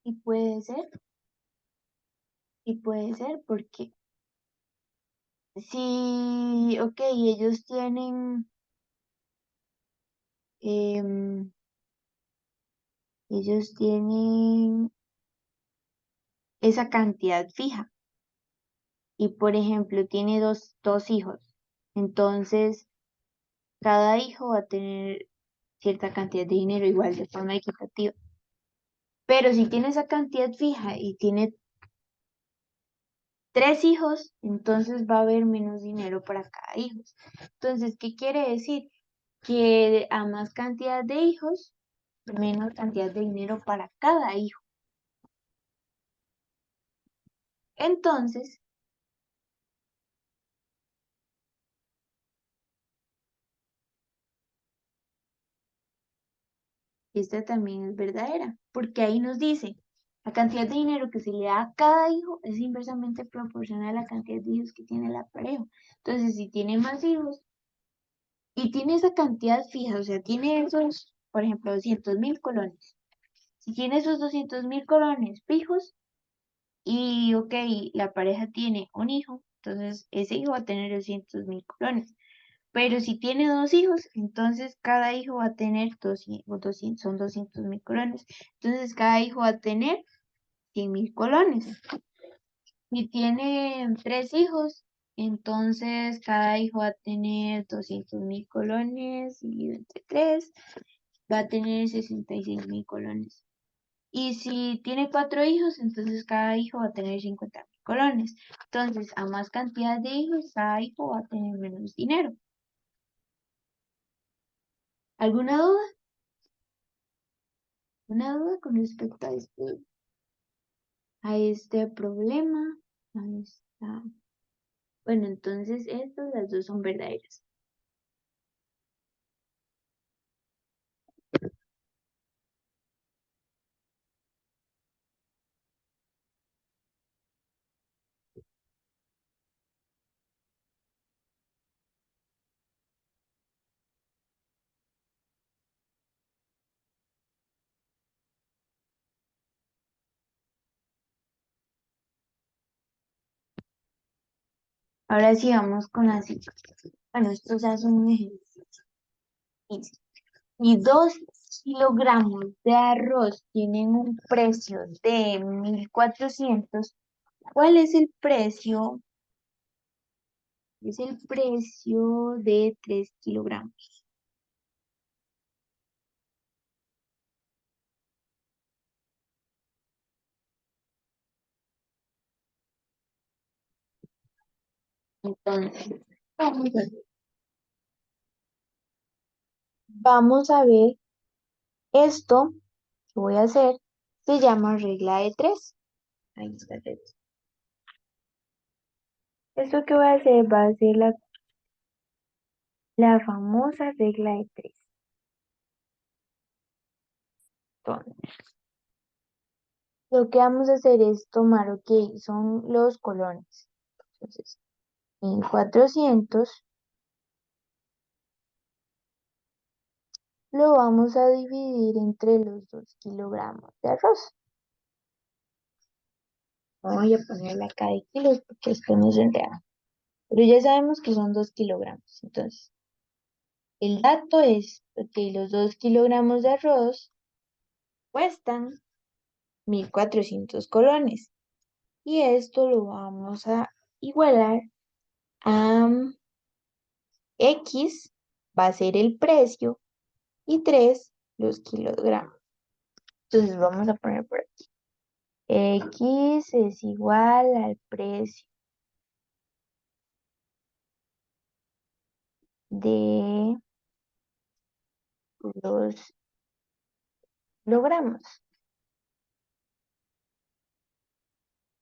[SPEAKER 2] Y puede ser porque si, ok, em, ellos tienen esa cantidad fija y, por ejemplo, tiene dos hijos, entonces cada hijo va a tener cierta cantidad de dinero igual de forma equitativa. Pero si tiene esa cantidad fija y tiene 3 hijos, entonces va a haber menos dinero para cada hijo. Entonces, ¿qué quiere decir? Que a más cantidad de hijos, menos cantidad de dinero para cada hijo. Entonces, esta también es verdadera, porque ahí nos dice, la cantidad de dinero que se le da a cada hijo es inversamente proporcional a la cantidad de hijos que tiene la pareja. Entonces, si tiene más hijos y tiene esa cantidad fija, o sea, tiene esos, por ejemplo, 200.000 colones. Si tiene esos 200.000 colones fijos y, ok, la pareja tiene un hijo, entonces ese hijo va a tener 200.000 colones. Pero si tiene 2 hijos, entonces cada hijo va a tener 200, son 200.000 colones. Entonces cada hijo va a tener 100.000 colones. Si tiene 3 hijos, entonces cada hijo va a tener 200.000 colones y entre 3 va a tener 66.000 colones. Y si tiene 4 hijos, entonces cada hijo va a tener 50.000 colones. Entonces, a más cantidad de hijos, cada hijo va a tener menos dinero. ¿Alguna duda? ¿Una duda con respecto a este problema? Ahí está. Bueno, entonces estas las dos son verdaderas. Ahora sí vamos con las cifras. Bueno, estos ya son un ejercicio. Dice, y 2 kilogramos de arroz tienen un precio de 1.400. ¿Cuál es el precio? Es el precio de 3 kilogramos. Entonces, vamos a ver esto que voy a hacer. Se llama regla de 3. Ahí está. Esto que voy a hacer va a ser la famosa regla de 3. Entonces, lo que vamos a hacer es tomar, ok, son los colones. Entonces, 1.400 lo vamos a dividir entre los 2 kilogramos de arroz. Voy a ponerle acá de kilos porque esto no se enreda. Pero ya sabemos que son 2 kilogramos. Entonces, el dato es que los 2 kilogramos de arroz cuestan 1.400 colones. Y esto lo vamos a igualar a X, va a ser el precio, y 3 los kilogramos. Entonces vamos a poner por aquí. X es igual al precio de los kilogramos.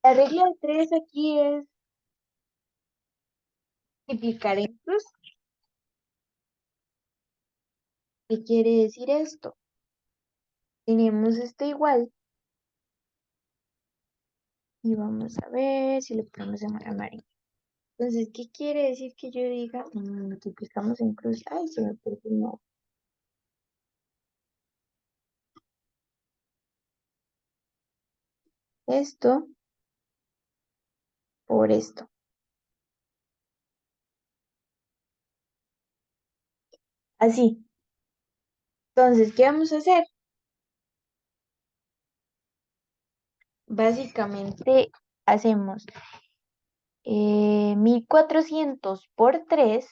[SPEAKER 2] La regla de 3 aquí es multiplicar en cruz. ¿Qué quiere decir esto? Tenemos este igual y vamos a ver si lo ponemos en amarillo. Entonces, ¿qué quiere decir que yo diga multiplicamos en cruz? Ay, se me perdió. Esto por esto. Así. Entonces, ¿qué vamos a hacer? Básicamente hacemos 1.400 por 3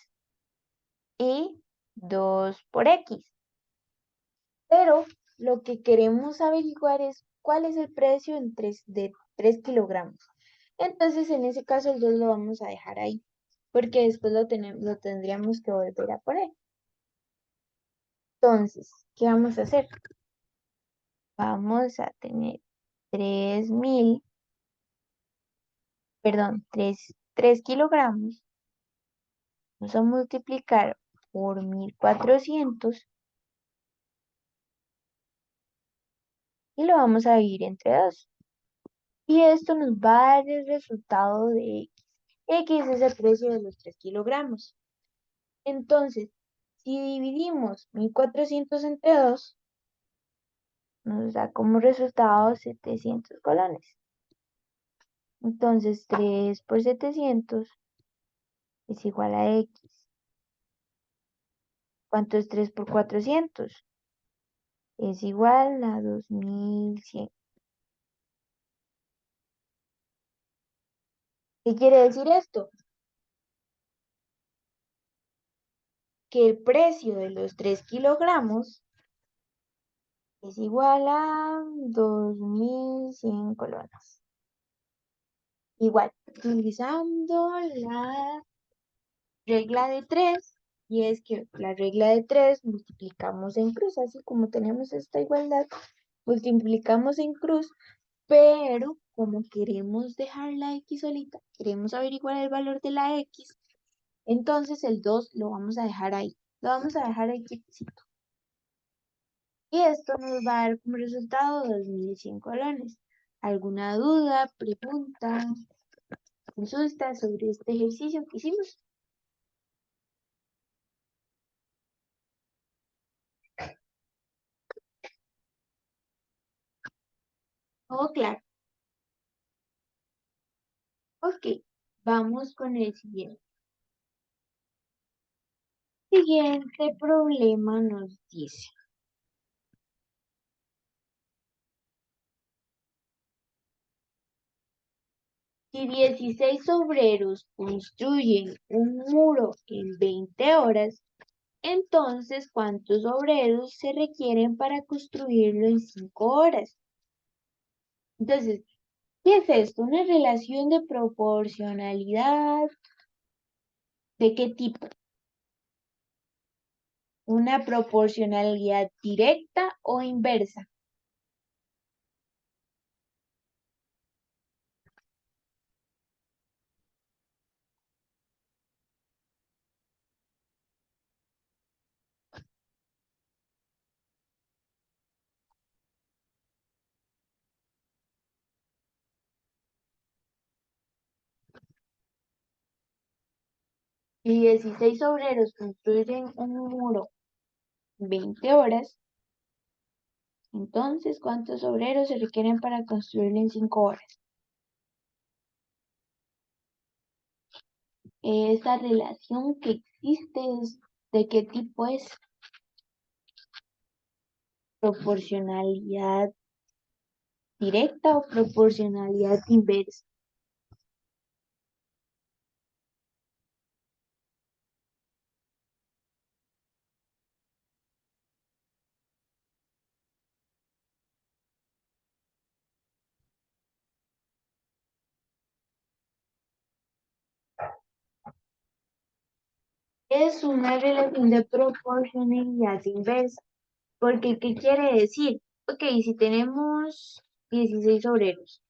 [SPEAKER 2] y 2 por X. Pero lo que queremos averiguar es cuál es el precio de 3 kilogramos. Entonces, en ese caso, el 2 lo vamos a dejar ahí, porque después lo tendríamos que volver a poner. Entonces, ¿qué vamos a hacer? Vamos a tener 3.000, perdón, 3 kilogramos. Vamos a multiplicar por 1.400 y lo vamos a dividir entre 2. Y esto nos va a dar el resultado de X. X es el precio de los 3 kilogramos. Entonces, si dividimos 1.400 entre 2, nos da como resultado 700 colones. Entonces, 3 por 700 es igual a X. ¿Cuánto es 3 por 400? Es igual a 2.100. ¿Qué quiere decir esto? Que el precio de los 3 kilogramos es igual a 2.100 colones. Igual, utilizando la regla de 3, Y es que la regla de 3 multiplicamos en cruz, así como tenemos esta igualdad, multiplicamos en cruz, pero como queremos dejar la x solita, queremos averiguar el valor de la x, entonces el 2 lo vamos a dejar ahí, lo vamos a dejar ahí quietecito. Y esto nos va a dar como resultado 2.100 colones. ¿Alguna duda, pregunta, consulta sobre este ejercicio que hicimos? Oh, claro. Ok, vamos con el siguiente. Siguiente problema nos dice, si 16 obreros construyen un muro en 20 horas, entonces ¿cuántos obreros se requieren para construirlo en 5 horas? Entonces, ¿qué es esto? ¿Una relación de proporcionalidad? ¿De qué tipo? ¿Una proporcionalidad directa o inversa? Si 16 obreros construyen un muro en 20 horas, entonces ¿cuántos obreros se requieren para construirlo en 5 horas? Esa relación que existe es ¿de qué tipo es? ¿Proporcionalidad directa o proporcionalidad inversa? Es una relación de proporcionalidad inversa. Porque, ¿qué quiere decir? Ok, si tenemos 16 obreros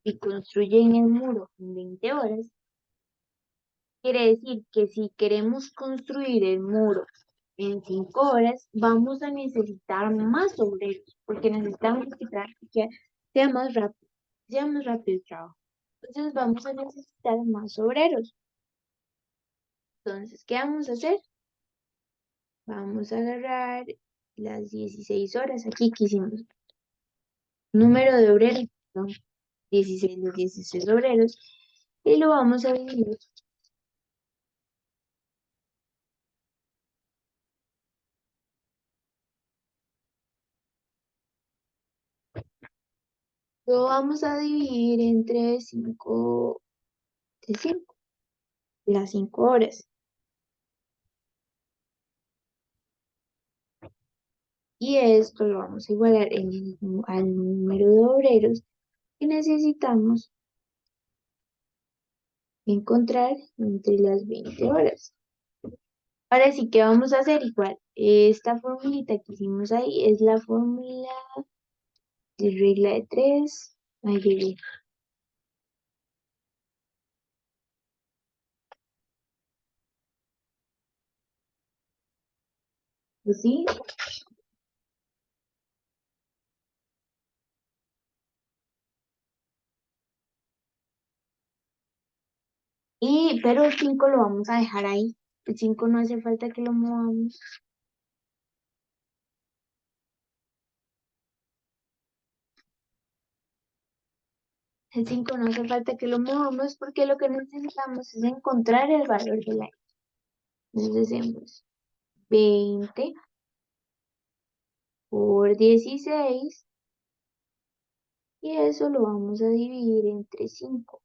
[SPEAKER 2] y construyen el muro en 20 horas, quiere decir que si queremos construir el muro en 5 horas, vamos a necesitar más obreros, porque necesitamos que sea más rápido el trabajo. Entonces vamos a necesitar más obreros. Entonces, ¿qué vamos a hacer? Vamos a agarrar las 16 horas aquí que hicimos. Número de obreros, ¿no? 16 los 16 obreros. Y lo vamos a dividir. Lo vamos a dividir entre 5, de 5, las 5 horas. Y esto lo vamos a igualar al número de obreros que necesitamos encontrar entre las 20 horas. Ahora sí que vamos a hacer igual. Esta formulita que hicimos ahí es la fórmula de regla de 3. Ahí llegué. Pues sí. Pero el 5 lo vamos a dejar ahí. El 5 no hace falta que lo movamos. El 5 no hace falta que lo movamos porque lo que necesitamos es encontrar el valor de la x. Entonces hacemos 20 por 16 y eso lo vamos a dividir entre 5.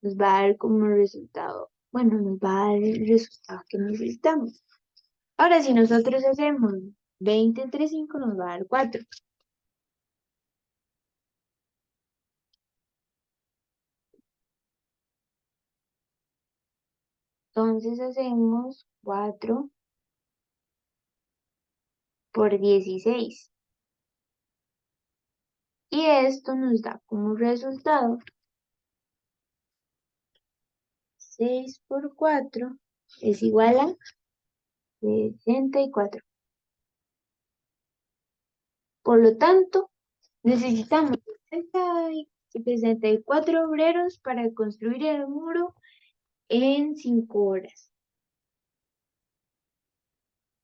[SPEAKER 2] Nos va a dar como resultado, bueno, nos va a dar el resultado que necesitamos. Ahora, si nosotros hacemos 20 entre 5, nos va a dar 4. Entonces hacemos 4 por 16. Y esto nos da como resultado 6 por 4 es igual a 64. Por lo tanto, necesitamos 64 obreros para construir el muro en 5 horas.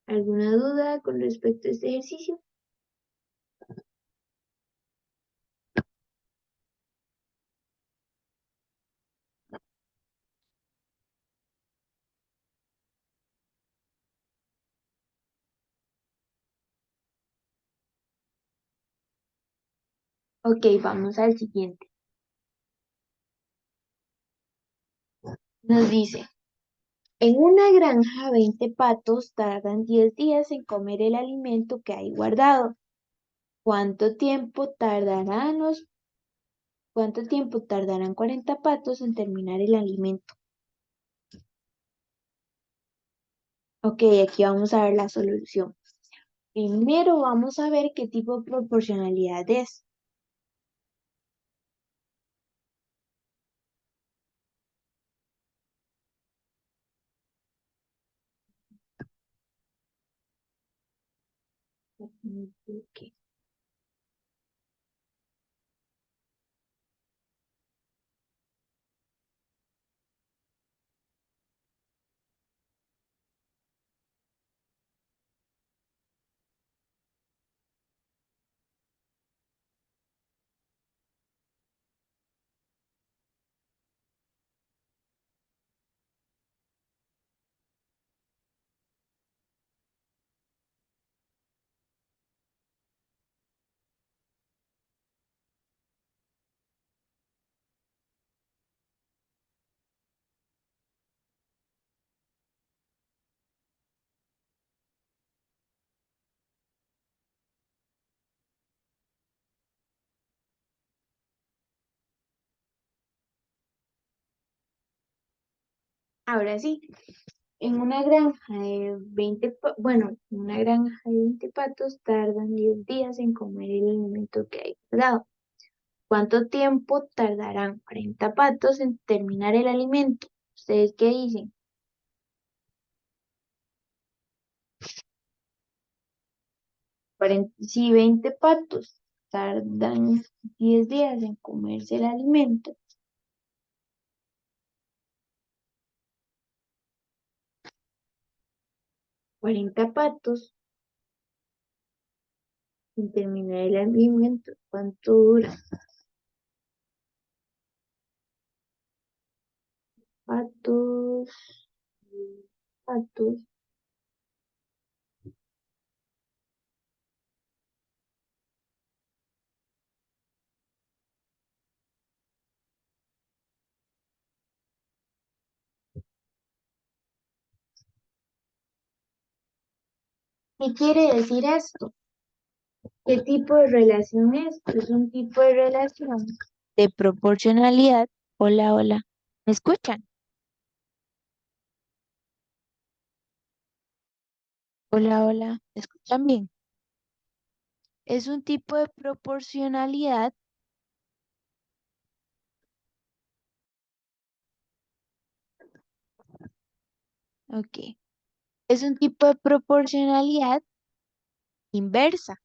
[SPEAKER 2] ¿Alguna duda con respecto a este ejercicio? Ok, vamos al siguiente. Nos dice, en una granja 20 patos tardan 10 días en comer el alimento que hay guardado. ¿Cuánto tiempo tardarán 40 patos en terminar el alimento? Ok, aquí vamos a ver la solución. Primero vamos a ver qué tipo de proporcionalidad es. Ok. Ahora sí, en una granja de 20, en una granja de 20 patos tardan 10 días en comer el alimento que hay guardado. ¿Cuánto tiempo tardarán 40 patos en terminar el alimento? ¿Ustedes qué dicen? Si 20 patos tardan 10 días en comerse el alimento, 40 patos en terminar el alimento, ¿cuánto dura? Patos, patos. ¿Qué quiere decir esto? ¿Qué tipo de relación es? Es un tipo de relación de proporcionalidad. Hola, hola. ¿Me escuchan? Hola, hola. ¿Me escuchan bien? Es un tipo de proporcionalidad. Ok. Es un tipo de proporcionalidad inversa.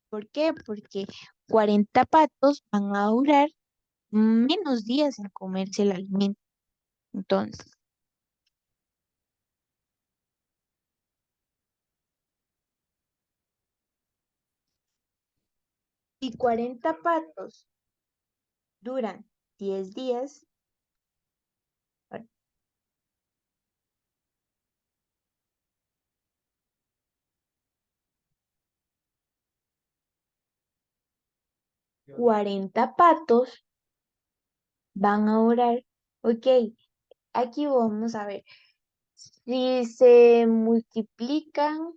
[SPEAKER 2] ¿Por qué? Porque 40 patos van a durar menos días en comerse el alimento. Entonces, si 40 patos duran 10 días, 40 patos van a durar. Ok, aquí vamos a ver. Si se multiplican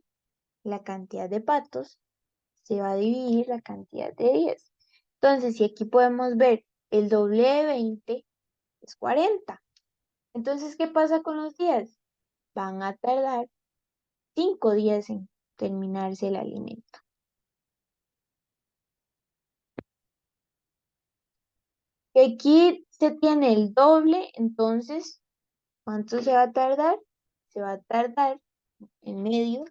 [SPEAKER 2] la cantidad de patos, se va a dividir la cantidad de 10. Entonces, si aquí podemos ver el doble de 20 es 40. Entonces, ¿qué pasa con los días? Van a tardar 5 días en terminarse el alimento. Y aquí se tiene el doble, entonces, ¿cuánto se va a tardar? Se va a tardar en medio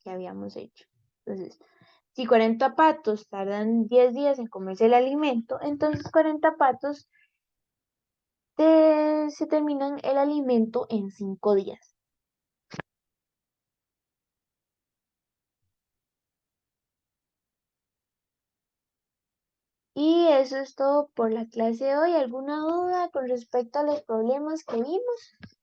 [SPEAKER 2] que habíamos hecho. Entonces, si 40 patos tardan 10 días en comerse el alimento, entonces 40 patos se terminan el alimento en 5 días. Y eso es todo por la clase de hoy. ¿Alguna duda con respecto a los problemas que vimos?